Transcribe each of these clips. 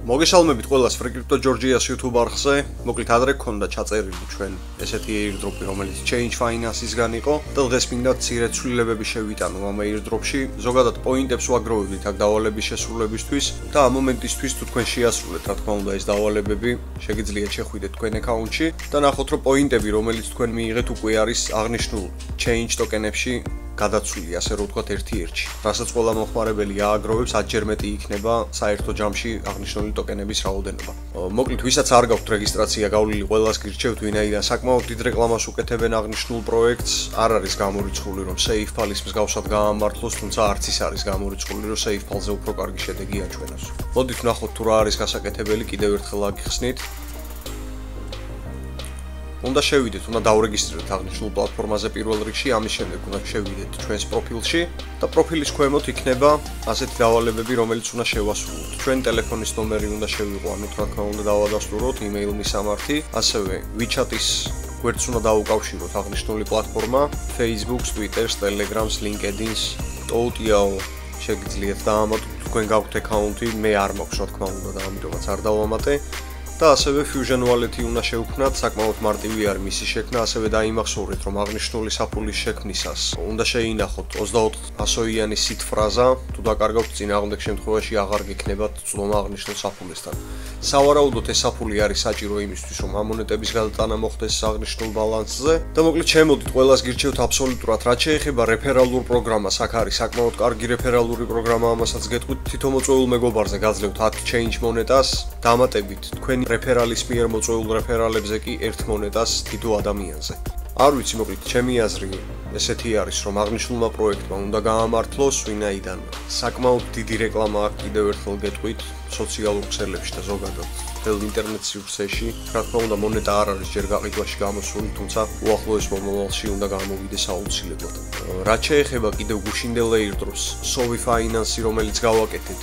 მოგესალმებით ყველას Crypto Georgia's YouTube არხზე. მოკლედ ადრე გქონდა ჩაწერილი ჩვენ ესეთი airdrop-ი, რომელიც Change Finance-ისგან იყო და დღეს მინდა მცირე ცვლილებები შევიტანო ამ airdrop-ში. ზოგადად პოინტებს ვაგროვებთ აქ დავალების შესრულებისთვის და ამ მომენტისთვის თუ თქვენ შეასრულეთ, რა თქმა უნდა, ეს დავალებები, შეგიძლიათ შეხვიდეთ თქვენ აკაუნტში და ნახოთ, რომ პოინტები, რომელიც თქვენ მიიღეთ, უკვე არის აღნიშნულ Change ტოკენებში გადაცვლილი, ასე რომ ვთქვათ, ერთ-ერთი. რასაც ყველა მომხმარებელი ააგროვებს, 10-ჯერ მეტი იქნება საერთო ჯამში აღნიშნული ტოკენების რაოდენობა. მოკლედ, ვისაც არ გაქვთ რეგისტრაცია გავლილი, ყველას გირჩევთ, ვინაიდან საკმაოდ დიდ რეკლამას უკეთებენ აღნიშნულ პროექტს. არ არის გამორიცხული, რომ SafePal-ის მსგავსად გაამართლოს, თუმცა არც ის არის გამორიცხული, რომ SafePal-ზე უფრო კარგი შედეგი აჩვენოს. მოდით ვნახოთ თუ რა არის გასაკეთებელი, კიდევ ერთხელ აგიხსნით. უნდა შევიდეთ, უნდა დავრეგისტრიროთ აღნიშნულ პლატფორმაზე პირველ რიგში, ამის შემდეგ უნდა შევიდეთ ჩვენს პროფილში და პროფილის ქვემოთ იქნება ასეთი დავალებები, რომელიც უნდა შევასრულოთ. ჩვენ ტელეფონის ნომერი უნდა შევიყვანოთ, რა თქმა უნდა დავადასტუროთ, email მისამართი, ასევე WeChat-ის გვერდს უნდა დაუკავშიროთ აღნიშნული პლატფორმა, Facebook-ს, Twitter-ს, Telegram-ს, LinkedIn-ს, Toutiao შეგიძლიათ დაამატოთ, თქვენ გაქვთ აკაუნტი, მე არ მაქვს, რა თქმა უნდა, და ამიტომაც არ დავამატე. და ასევე Fusion Wallet-ი უნდა შევქმნათ, საკმაოდ მარტივი არის მისი შექმნა, ასევე დაიმახსოვრეთ, რომ აღნიშნული საფულის შექმნისას უნდა შეინახოთ 24-ასოიანი სიტ ფრაზა, თუ დაკარგავთ წინააღმდეგ შემთხვევაში აღარ გექნებათ წვდომა აღნიშნულ საფულესთან. სავარაუდოდ ეს საფული არის საჭირო იმისთვის, რომ ამ მონეტების გადატანა მოხდეს აღნიშნულ ბალანსზე და მოკლედ შემოდით, ყველას გირჩევთ აბსოლუტურად, რაც შეეხება რეფერალურ პროგრამას, აქ არის საკმაოდ კარგი რეფერალური პროგრამა, ამასაც გეტყვით, თითო მოწვეულ მეგობარზე გაძლევთ 10 change მონეტას, დამატებით თქვენი რეფერალის მიერ მოწვეულ რეფერალებზე კი 1 მონეტას თითო ადამიანზე. არ ვიცი, მოკლედ, ჩემი აზრი ესეთი არის, რომ აღნიშნულმა პროექტმა უნდა გაამართლოს, ვინაიდან საკმაოდ დიდი რეკლამა აქვს, კიდევ ერთხელ გეტყვით, სოციალურ ქსელებში და ზოგადად მთელ ინტერნეტ სივრცეში. რა თქმა უნდა, მონეტა არ არის ჯერ გაყიდვაში გამოსული, თუმცა უახლოეს მომავალში უნდა გამოვიდეს აუცილებლად. რაც შეეხება კიდევ გუშინდელ airdrops, Sovi Finance-ი, რომელიც გავაკეთეთ,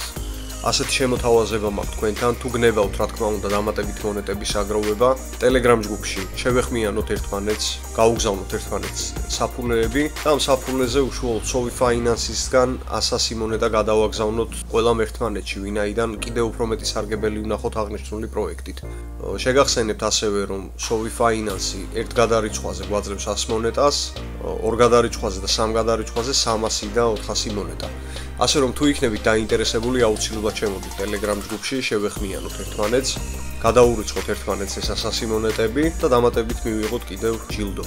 ასეთი შემოთავაზება მაქვს თქვენთან, თუ გნებავთ, რა თქმა უნდა, დამატებით მონეტების აგროვება, Telegram ჯგუფში შევეხმიანოთ ერთმანეთს, გაუგზავნოთ ერთმანეთს საფულეები და ამ საფულეზე უშუალოდ Sovi Finance-ისგან 100 მონეტა გადავაგზავნოთ ყველამ ერთმანეთში, ვინაიდან კიდევ უფრო მეტი სარგებელი ვნახოთ აღნიშნული პროექტით. შეგახსენებთ ასევე, რომ Sovi Finance-ი ერთ გადარიცხვაზე გვაძლევს 100 მონეტას, ორ გადარიცხვაზე და სამ გადარიცხვაზე 300 და 400 მონეტა. ასე რომ თუ იქნებით დაინტერესებული, აუცილებლად შემოდით Telegram ჯგუფში, შევეხმიანოთ ერთმანეთს, გადაურიცხოთ ერთმანეთს ეს 100 მონეტები და დამატებით მივიღოთ კიდევ ჯილდო.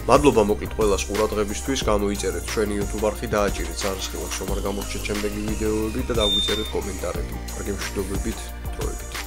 მადლობა მოკლედ ყველას ყურადღებისთვის, გამოიწერეთ ჩვენი YouTube არხი, დააჭირეთ ზარისხილას, რომ არ გამორჩეთ შემდეგი ვიდეოები და დაგვიწერეთ კომენტარები. კარგი მშვიდობებით, დროებით.